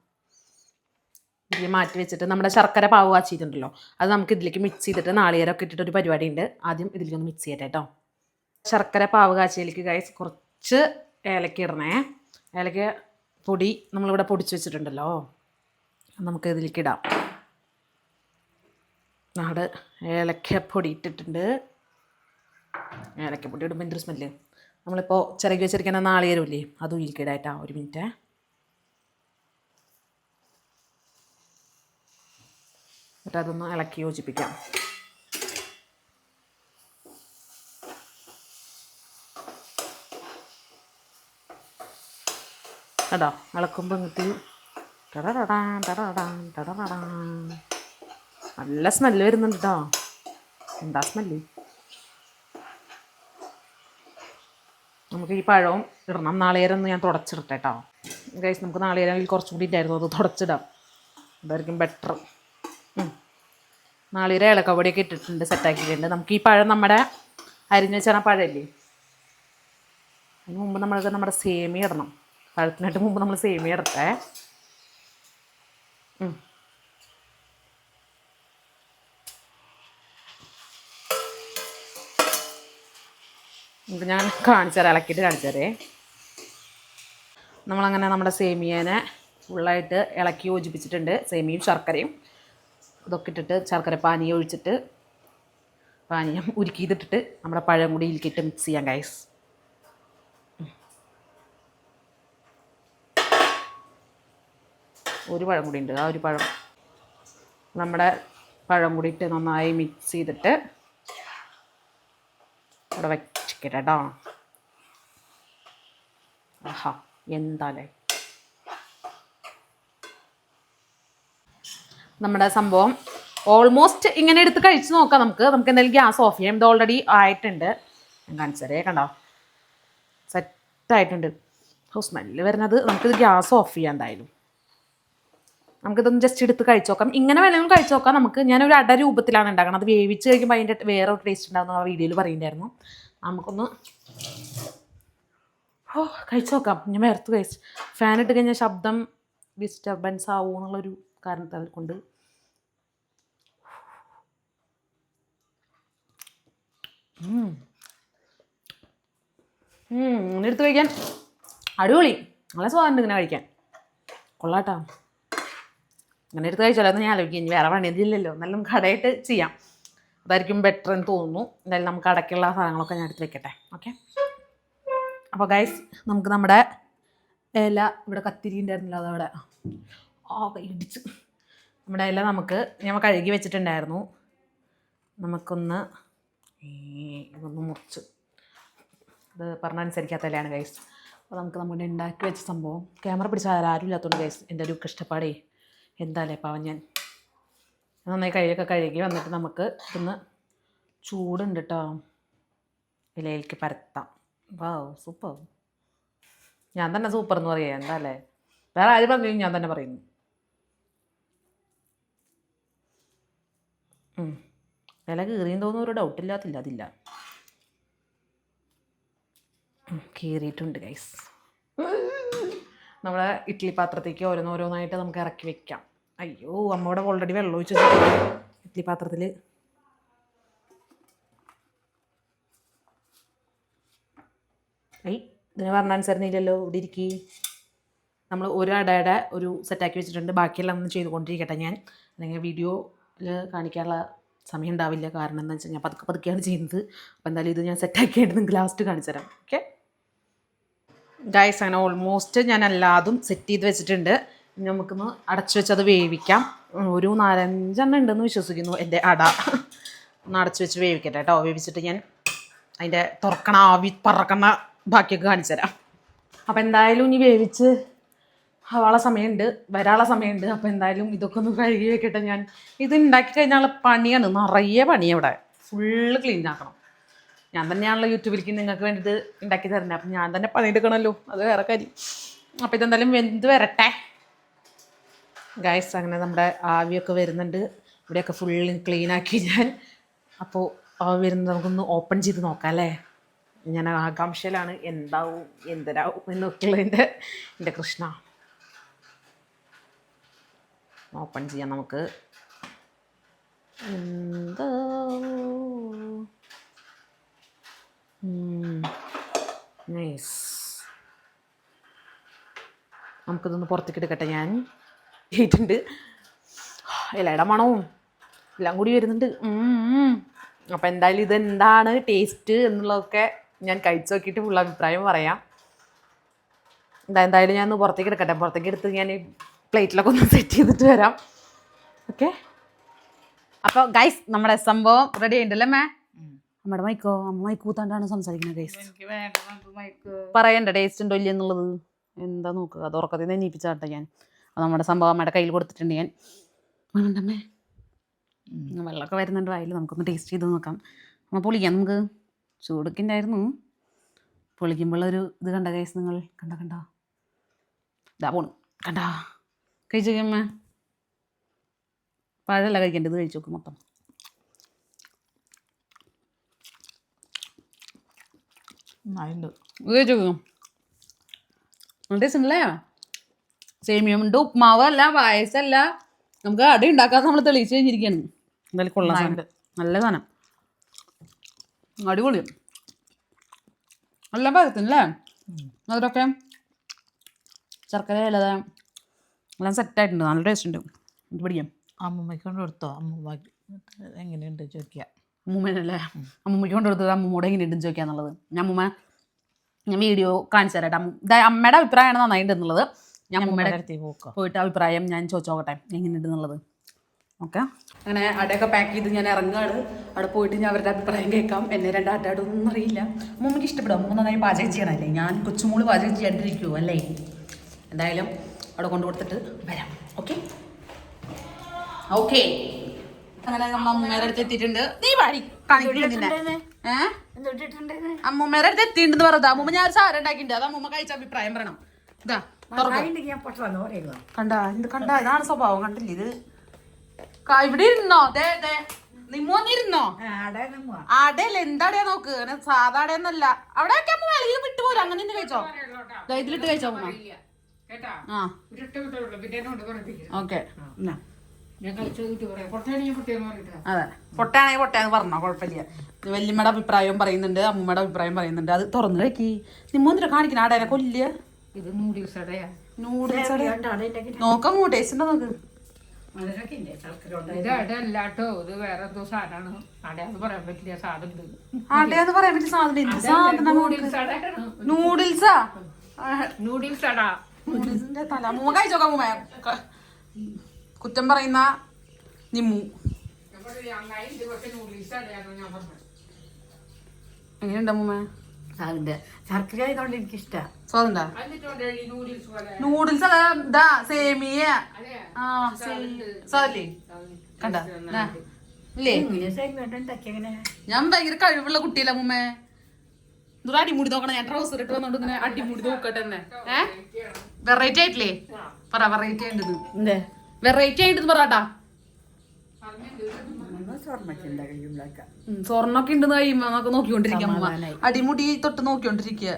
Speaker 1: ഇതിൽ മാറ്റി വെച്ചിട്ട് നമ്മുടെ ശർക്കര പാവ് കാച്ചിട്ടുണ്ടല്ലോ, അത് നമുക്ക് ഇതിലേക്ക് മിക്സ് ചെയ്തിട്ട് നാളികേരമൊക്കെ ഇട്ടിട്ടൊരു പരിപാടി ഉണ്ട്. ആദ്യം ഇതിലേക്ക് ഒന്ന് മിക്സ് ചെയ്യട്ടെ കേട്ടോ. ശർക്കര പാവ് കാച്ചിയിലേക്ക് ഗൈസ് കുറച്ച് ഏലക്ക ഇടണേ. ഏലക്ക പൊടി നമ്മളിവിടെ പൊടിച്ച് വെച്ചിട്ടുണ്ടല്ലോ, നമുക്ക് ഇതിലേക്ക് ഇടാം. നാട് ഏലക്കപ്പൊടി ഇട്ടിട്ടുണ്ട്. ഏലക്കപ്പൊടി ഇടുമ്പോൾ എന്തൊരു സ്മെല്ല്. നമ്മളിപ്പോൾ ചിരകി വെച്ചിരിക്കുന്ന നാളികേരമില്ലേ, അതും ഇതിലേക്ക് ഇടാം. ഒരു മിനിറ്റ്. എന്നിട്ട് അതൊന്ന് ഇളക്കി യോജിപ്പിക്കാം. കേട്ടോ, ഇളക്കുമ്പോൾ ഇങ്ങോട്ട് നല്ല സ്മെല്ല് വരുന്നുണ്ട് കേട്ടോ. എന്താ സ്മെല്ല്. നമുക്ക് ഈ പഴവും ഇടണം. നാളികേരം ഒന്ന് ഞാൻ തുടച്ചിടട്ടെ കേട്ടോ. ഗൈസ് നമുക്ക് നാളികേരം കുറച്ചും കൂടി ഉണ്ടായിരുന്നു, അത് തുടച്ചിടാം, അതായിരിക്കും ബെറ്റർ. നാളികേരം ഏലക്കപ്പൊടിയൊക്കെ ഇട്ടിട്ടുണ്ട്, സെറ്റാക്കിയിട്ടുണ്ട്. നമുക്ക് ഈ പഴം നമ്മുടെ അരിഞ്ഞ് വെച്ചാൽ പഴമില്ലേ, അതിന് മുമ്പ് നമ്മൾക്ക് നമ്മുടെ സേമിയ ഇടണം. പഴത്തിനായിട്ട് മുമ്പ് നമ്മൾ സേമിയ ഇടട്ടെ. ഞാൻ കാണിച്ചു തരാം, ഇളക്കിയിട്ട് കാണിച്ചു തരേ. നമ്മളങ്ങനെ നമ്മുടെ സേമിയനെ ഫുള്ളായിട്ട് ഇളക്കി യോജിപ്പിച്ചിട്ടുണ്ട്. സേമിയയും ശർക്കരയും ഇതൊക്കെ ഇട്ടിട്ട് ശർക്കര പാനീയം ഒഴിച്ചിട്ട് പാനീയം ഉരുക്കിയിട്ടിട്ട് നമ്മുടെ പഴം കൂടി ഇരിക്കിയിട്ട് മിക്സ് ചെയ്യാം ഗൈസ്. ഒരു പഴം കൂടി ഉണ്ട്, ആ ഒരു പഴം നമ്മുടെ പഴം കൂടി ഇട്ട് നന്നായി മിക്സ് ചെയ്തിട്ട് ഇവിടെ വെച്ചിട്ട് കേട്ടോ. ആഹാ എന്താലേ നമ്മുടെ സംഭവം ഓൾമോസ്റ്റ് ഇങ്ങനെ എടുത്ത് കഴിച്ച് നോക്കാം. നമുക്ക് എന്തായാലും ഗ്യാസ് ഓഫ് ചെയ്യാം. ഇത് ഓൾറെഡി ആയിട്ടുണ്ട്, ഞാൻ കാണിച്ചതേ കണ്ടോ, സെറ്റായിട്ടുണ്ട്. സ്മെല്ല് വരുന്നത്, നമുക്കിത് ഗ്യാസ് ഓഫ് ചെയ്യാം. എന്തായാലും നമുക്കിതൊന്ന് ജസ്റ്റ് എടുത്ത് കഴിച്ച് നോക്കാം. ഇങ്ങനെ വേണമെങ്കിലും കഴിച്ച് നോക്കാം. ഞാനൊരു അട രൂപത്തിലാണ് ഉണ്ടാക്കണം, അത് വേവിച്ച് കഴിക്കുമ്പോൾ അതിൻ്റെ വേറെ ഒരു ടേസ്റ്റ് ഉണ്ടാകുന്ന ആ വീഡിയോയിൽ പറയുന്നുണ്ടായിരുന്നു. നമുക്കൊന്ന് കഴിച്ച് നോക്കാം. ഞാൻ വേർത്ത് കഴിച്ച് ഫാൻ ഇട്ട് കഴിഞ്ഞാൽ ശബ്ദം ഡിസ്റ്റർബൻസ് ആവും എന്നുള്ളൊരു കാരണത്താൽ കൊണ്ട് ഇങ്ങനെ എടുത്ത് കഴിക്കാൻ അടിപൊളി, നല്ല സ്വാദുണ്ട് ഇങ്ങനെ കഴിക്കാൻ, കൊള്ളാട്ടോ. അങ്ങനെ എടുത്ത് കഴിച്ചാലോ ഞാൻ ആലോചിക്കും, ഇനി വേറെ പണിയൊന്നുമില്ലല്ലോ, എന്നാലും കടയിട്ട് ചെയ്യാം, അതായിരിക്കും ബെറ്റർ എന്ന് തോന്നുന്നു. എന്തായാലും നമുക്ക് അടയ്ക്കുള്ള സാധനങ്ങളൊക്കെ ഞാൻ എടുത്ത് വെക്കട്ടെ. ഓക്കെ, അപ്പോൾ ഗൈസ് നമുക്ക് നമ്മുടെ ഇല ഇവിടെ കത്തിരി ഉണ്ടായിരുന്നില്ല, അതവിടെ ഇടിച്ച് നമ്മുടെ ഇല ഞാൻ കഴുകി വെച്ചിട്ടുണ്ടായിരുന്നു. നമുക്കൊന്ന് മുറിച്ച്, അത് പറഞ്ഞനുസരിക്കാത്ത ഇലയാണ് ഗൈസ്. അപ്പോൾ നമുക്ക് നമ്മുടെ ഉണ്ടാക്കി വെച്ച സംഭവം ക്യാമറ പിടിച്ചാൽ ആരും ഇല്ലാത്തതുകൊണ്ട് ഗൈസ് എൻ്റെ ഒരു കഷ്ടപ്പാടേ എന്താല്ലേ പാവം. ഞാൻ നന്നായി കഴുകി വന്നിട്ട് നമുക്ക് ഇതൊന്ന് ചൂടുണ്ട് കേട്ടോ ഇലയിലേക്ക് പരത്താം. വാവ് സൂപ്പർ, ഞാൻ തന്നെ സൂപ്പർ എന്ന് പറയാം. എന്താ അല്ലേ, വേറെ ആര് പറഞ്ഞു, ഞാൻ തന്നെ പറയുന്നു. ഇല കീറിയും തോന്നുന്നു, ഒരു ഡൗട്ടില്ലാത്തില്ല, അതില്ല, കീറിയിട്ടുണ്ട് ഗൈസ്. നമ്മളെ ഇഡ്ഡലി പാത്രത്തേക്ക് ഓരോന്നോരോന്നായിട്ട് നമുക്ക് ഇറക്കി വെക്കാം. അയ്യോ അമ്മയുടെ ഓൾറെഡി വെള്ളം ഒഴിച്ചു ഇഡ്ഡലി പാത്രത്തിൽ. ഇതിന് പറഞ്ഞനുസരിച്ചില്ലല്ലോ, ഇവിടെ ഇരിക്കി. നമ്മൾ ഒരു അടയുടെ ഒരു സെറ്റാക്കി വെച്ചിട്ടുണ്ട്, ബാക്കിയെല്ലാം ഒന്ന് ചെയ്തുകൊണ്ടിരിക്കട്ടെ ഞാൻ, അല്ലെങ്കിൽ വീഡിയോയിൽ കാണിക്കാനുള്ള സമയം ഉണ്ടാവില്ല. കാരണം എന്താണെന്ന് വെച്ചാൽ ഞാൻ പതുക്കെയാണ് ചെയ്യുന്നത്. അപ്പോൾ എന്തായാലും ഇത് ഞാൻ സെറ്റാക്കിയായിട്ട് നിങ്ങൾക്ക് ലാസ്റ്റ് കാണിച്ചു തരാം. ഓക്കെ ഗൈസ്, അങ്ങനെ ഓൾമോസ്റ്റ് ഞാൻ എല്ലാതും സെറ്റ് ചെയ്ത് വെച്ചിട്ടുണ്ട്. നമുക്കൊന്ന് അടച്ചു വെച്ചത് വേവിക്കാം. ഒരു 4-5 ഉണ്ടെന്ന് വിശ്വസിക്കുന്നു എൻ്റെ അട. ഒന്ന് അടച്ചു വെച്ച് വേവിക്കട്ടെ കേട്ടോ. വേവിച്ചിട്ട് ഞാൻ അതിൻ്റെ തുറക്കണ ആവി പറക്കണ ബാക്കിയൊക്കെ കാണിച്ചു തരാം. അപ്പോൾ എന്തായാലും ഇനി വേവിച്ച് ആവാനുള്ള സമയമുണ്ട്, വരാനുള്ള സമയമുണ്ട്. അപ്പോൾ എന്തായാലും ഇതൊക്കെ ഒന്ന് കഴുകി വെക്കട്ടെ. ഞാൻ ഇത് ഉണ്ടാക്കി കഴിഞ്ഞാൽ പണിയാണ്, നിറയെ പണിയാണ്, ഇവിടെ ഫുള്ള് ക്ലീൻ ആക്കണം. ഞാൻ തന്നെയാണല്ലോ യൂട്യൂബിലേക്ക് നിങ്ങൾക്ക് വേണ്ടിയിട്ട് ഉണ്ടാക്കി തരുന്നത്, അപ്പം ഞാൻ തന്നെ പണിയെടുക്കണമല്ലോ, അത് വേറെ കാര്യം. അപ്പോൾ ഇതെന്തായാലും വെന്ത് വരട്ടെ ഗൈസ്. അങ്ങനെ നമ്മുടെ ആവിയൊക്കെ വരുന്നുണ്ട്, ഇവിടെയൊക്കെ ഫുള്ള് ക്ലീനാക്കി ഞാൻ. അപ്പോൾ ആവി വരുന്നത് നമുക്കൊന്ന് ഓപ്പൺ ചെയ്ത് നോക്കാം അല്ലേ. ഞാൻ ആകാംക്ഷയിലാണ്, എന്താവും എന്തരാവും എന്നൊക്കെയുള്ളതിൻ്റെ എൻ്റെ കൃഷ്ണ. ഓപ്പൺ ചെയ്യാം നമുക്ക്. എന്താ നൈസ്, നമുക്കിതൊന്ന് പുറത്തേക്ക് എടുക്കട്ടെ. ഞാൻ ചെയ്തിട്ടുണ്ട്, ഇലയുടെ മണവും എല്ലാം കൂടി വരുന്നുണ്ട്. അപ്പോൾ എന്തായാലും ഇതെന്താണ് ടേസ്റ്റ് എന്നുള്ളതൊക്കെ ഞാൻ കഴിച്ച് നോക്കിയിട്ട് ഫുൾ അഭിപ്രായം പറയാം. എന്തായാലും ഞാൻ ഒന്ന് പുറത്തേക്ക് എടുക്കട്ടെ. പുറത്തേക്ക് എടുത്ത് ഞാൻ പ്ലേറ്റിലൊക്കെ ഒന്ന് സെറ്റ് ചെയ്തിട്ട് വരാം. ഓക്കെ, അപ്പോൾ ഗൈസ് നമ്മുടെ സംഭവം റെഡി ആയിട്ടുണ്ടല്ലേ അമ്മേ? നമ്മുടെ മൈക്കോ, അമ്മ മൈക്ക് കൂത്താണ്ടാണ് സംസാരിക്കുന്നത് ഗൈസ്. പറയണ്ട ടേസ്റ്റ് ഉണ്ടോ ഇല്ല എന്നുള്ളത്. എന്താ നോക്കുക, അത് ഉറക്കത്തിൽ നിന്ന് എണീപ്പിച്ചാട്ടെ ഞാൻ. അപ്പോൾ നമ്മുടെ സംഭവം അമ്മയുടെ കയ്യിൽ കൊടുത്തിട്ടുണ്ട് ഞാൻ. വേണ്ടമ്മേ, വെള്ളമൊക്കെ വരുന്നുണ്ട് വായിൽ, നമുക്കൊന്ന് ടേസ്റ്റ് ചെയ്ത് നോക്കാം. അമ്മ പൊളിക്കാം നമുക്ക്. ചൂടൊക്കെ ഉണ്ടായിരുന്നു, പൊളിക്കുമ്പോഴൊരു ഇത് കണ്ട ഗൈസ്, നിങ്ങൾ കണ്ടോ? ഇതാ പോണു കണ്ടാ കഴിച്ചമ്മ പഴമല്ല കഴിക്കേണ്ടത് കഴിച്ചു നോക്ക് മൊത്തം കഴിച്ചു നോക്കും ടേസ്റ്റ് ഉണ്ടല്ലേ സേമിയമുണ്ട് ഉപ്മാവല്ല പായസമല്ല നമുക്ക് അട ഉണ്ടാക്കാതെ നമ്മൾ തെളിയിച്ച് കഴിഞ്ഞിരിക്കുകയാണ് എന്തായാലും കൊള്ളാം സാധനം നല്ല സാധനം അടിപൊളി നല്ല പാകത്തിനല്ലേ അതൊക്കെ ശർക്കര ഇലത എല്ലാം സെറ്റായിട്ടുണ്ട് നല്ല ടേസ്റ്റ് ഉണ്ട് ഇത് പിടിക്കാം
Speaker 2: അമ്മൂമ്മയ്ക്ക് കൊണ്ട് കൊടുത്തോ അമ്മൂമ്മ എങ്ങനെയുണ്ട് ചോദിക്കുക
Speaker 1: അമ്മൂമ്മേനല്ലേ അമ്മൂമ്മയ്ക്ക് കൊണ്ട് കൊടുത്തത് അമ്മൂമ്മോടെ എങ്ങനെയുണ്ടെന്ന് ചോദിക്കാന്നുള്ളത് ഞാൻ വീഡിയോ കാണിച്ചു തരാം അമ്മയുടെ അഭിപ്രായമാണ് നന്നായിട്ട് എന്നുള്ളത് ഞാൻ അമ്മൂമ്മയുടെ അടുത്ത് പോയിട്ട് അഭിപ്രായം ഞാൻ ചോദിച്ചോക്കട്ടെ എങ്ങനെയുണ്ട് എന്നുള്ളത് ഓക്കെ അങ്ങനെ അടയൊക്കെ പാക്ക് ചെയ്ത് ഞാൻ ഇറങ്ങുകയാണ് അവിടെ പോയിട്ട് ഞാൻ അവരുടെ അഭിപ്രായം കേൾക്കാം എന്നെ രണ്ടാട്ടൊന്നും അറിയില്ല അമ്മൂമ്മയ്ക്ക് ഇഷ്ടപ്പെടും അമ്മൂമ്മ നന്നായി പാചകം ചെയ്യണമല്ലേ ഞാൻ കൊച്ചുമോള് പാചകം ചെയ്യാണ്ടിരിക്കുമോ അല്ലേ എന്തായാലും അവിടെ കൊണ്ടു കൊടുത്തിട്ട് വരാം ഓക്കെ ഓക്കെ അങ്ങനെ നമ്മൾ അമ്മൂമ്മേടെ അടുത്ത് എത്തിയിട്ടുണ്ട് നീ പാടി കാണിക്കുന്നുണ്ട് അമ്മൂമ്മേടെ അടുത്ത് എത്തിയിട്ടുണ്ടെന്ന് പറഞ്ഞത് അമ്മൂമ്മ ഞാൻ ഒരു സാധനം ഉണ്ടാക്കിയിട്ടുണ്ട് അത് അമ്മൂമ്മ കഴിച്ച അഭിപ്രായം പറയണം ഇതാ കണ്ടാ ഇതാണ് സ്വഭാവം കണ്ടില്ല ഇത് ഇവിടെ ഇരുന്നോ നിമ്മോന്നിരുന്നോ അടയല്ല എന്താടയാ നോക്ക് അങ്ങനെ സാധാ അടയൊന്നല്ല അവിടെ ഒക്കെ അമ്മ വെളിയിൽ വിട്ടുപോലും അങ്ങനെ തന്നെ കഴിച്ചോ ഇതിലിട്ട് കഴിച്ചോ അമ്മ ആ ഓക്കെ അതെ പൊട്ടാണെങ്കിൽ പൊട്ടയാന്ന് പറഞ്ഞോ കുഴപ്പമില്ല വല്യമ്മയുടെ അഭിപ്രായം പറയുന്നുണ്ട് അമ്മൂമ്മയുടെ അഭിപ്രായം പറയുന്നുണ്ട് അത് തുറന്നു കഴിക്കി നിമ്മോന്നിട്ട് കാണിക്കണം അടേനെ കൊല്ലിയ
Speaker 3: ഇത് നൂഡിൽസ് അടയാ
Speaker 1: നൂഡിൽസ് നോക്കാം ടേസ്റ്റ് ഉണ്ടോ നോക്ക്
Speaker 3: ഇത് അടയല്ലാട്ടോ ഇത് വേറെ എന്തോ സാധനമാണ് അടയാന്ന് പറയാൻ പറ്റില്ല സാധനം ഇത്
Speaker 1: അടയാന്ന് പറയാൻ പറ്റിയ സാധനം എന്ത് സാധനം നൂഡിൽസാ
Speaker 3: നൂഡിൽസ് അട
Speaker 1: നൂഡിൽസിന്റെ തല അമ്മൂമ്മ കഴിച്ചോക്കാം അമ്മൂമ്മ കുറ്റം പറയുന്ന നിമ്മു എങ്ങനെയുണ്ട് അമ്മൂമ്മ
Speaker 2: അതിന്റെ ശർക്കര ആയതുകൊണ്ട് എനിക്ക് ഇഷ്ടമാണ്
Speaker 1: സ്വാദുണ്ടാ നൂഡിൽസ് അല്ല ഇതാ സേമിയ ആ സ്വാദല്ലേ കണ്ട ഇല്ലേ ഞാൻ ഭയങ്കര കഴിവുള്ള കുട്ടിയല്ല അമ്മൂമ്മേ ഇതൊരു അടിമുടി നോക്കണം ഞാൻ ട്രൗസർ ഇട്ട് വന്നോണ്ട് ഇങ്ങനെ അടിമുടി നോക്കട്ടെ തന്നെ വെറൈറ്റി ആയിട്ടില്ലേ പറ വെറൈറ്റി ആയിട്ടത് വെറൈറ്റി ആയിട്ട് പറയാട്ടാ സ്വർണ്ണൊക്കെ ഉണ്ടെന്ന് കഴിയുമ്പോ നമുക്ക് നോക്കിക്കൊണ്ടിരിക്കാം അടിമുടി തൊട്ട് നോക്കിക്കൊണ്ടിരിക്കുക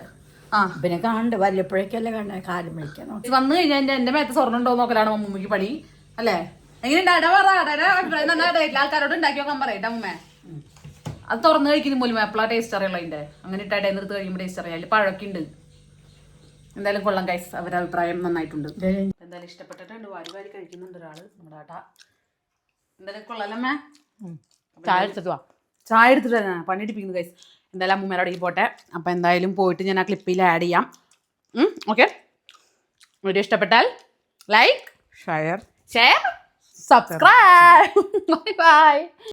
Speaker 1: ആ
Speaker 2: പിന്നെ കാണണ്ട വല്ലപ്പോഴേക്കല്ലേ കാണാൻ കാലം വിളിക്കാൻ
Speaker 1: വന്നു കഴിഞ്ഞാൽ എന്റെ മേത്ത് സ്വർണ്ണം ഉണ്ടോ നോക്കലാണ് അമ്മൂമ്മക്ക് പണി അല്ലേ എങ്ങനെയുണ്ട് അട പറ അടയുടെ അഭിപ്രായം തന്നെ ആൾക്കാരോട് ഉണ്ടാക്കി നോക്കാൻ പറയട്ടെ അമ്മൂമ്മ അത് തുറന്നു കഴിക്കുന്ന പോലും എപ്പോഴാ ടേസ്റ്റ് അറിയുള്ളൂ അതിന്റെ അങ്ങനെ ഇട്ട് അടയിൽ നിർത്ത് കഴിയുമ്പോൾ ടേസ്റ്റ് അറിയാം അതിൽ പഴമൊക്കെ ഉണ്ട് എന്തായാലും കൊള്ളാം ഗൈസ് അവരുടെ അഭിപ്രായം നന്നായിട്ടുണ്ട് എന്തായാലും ഇഷ്ടപ്പെട്ടിട്ടുണ്ട് വാരി വാരി കഴിക്കുന്നുണ്ട് ഒരാള് നമ്മുടെ ആട്ട എന്തായാലും കൊള്ളാലമ്മേ
Speaker 2: ചായ എടുത്തിട്ട് വാ
Speaker 1: ചായ എടുത്തിട്ട് പണിയെടുപ്പിക്കുന്നു ഗൈസ് എന്തായാലും അമ്മൂമ്മേടെ അവിടേക്ക് പോട്ടെ അപ്പം എന്തായാലും പോയിട്ട് ഞാൻ ആ ക്ലിപ്പിൽ ആഡ് ചെയ്യാം ഓക്കെ വീഡിയോ ഇഷ്ടപ്പെട്ടാൽ like
Speaker 2: share
Speaker 1: share subscribe bye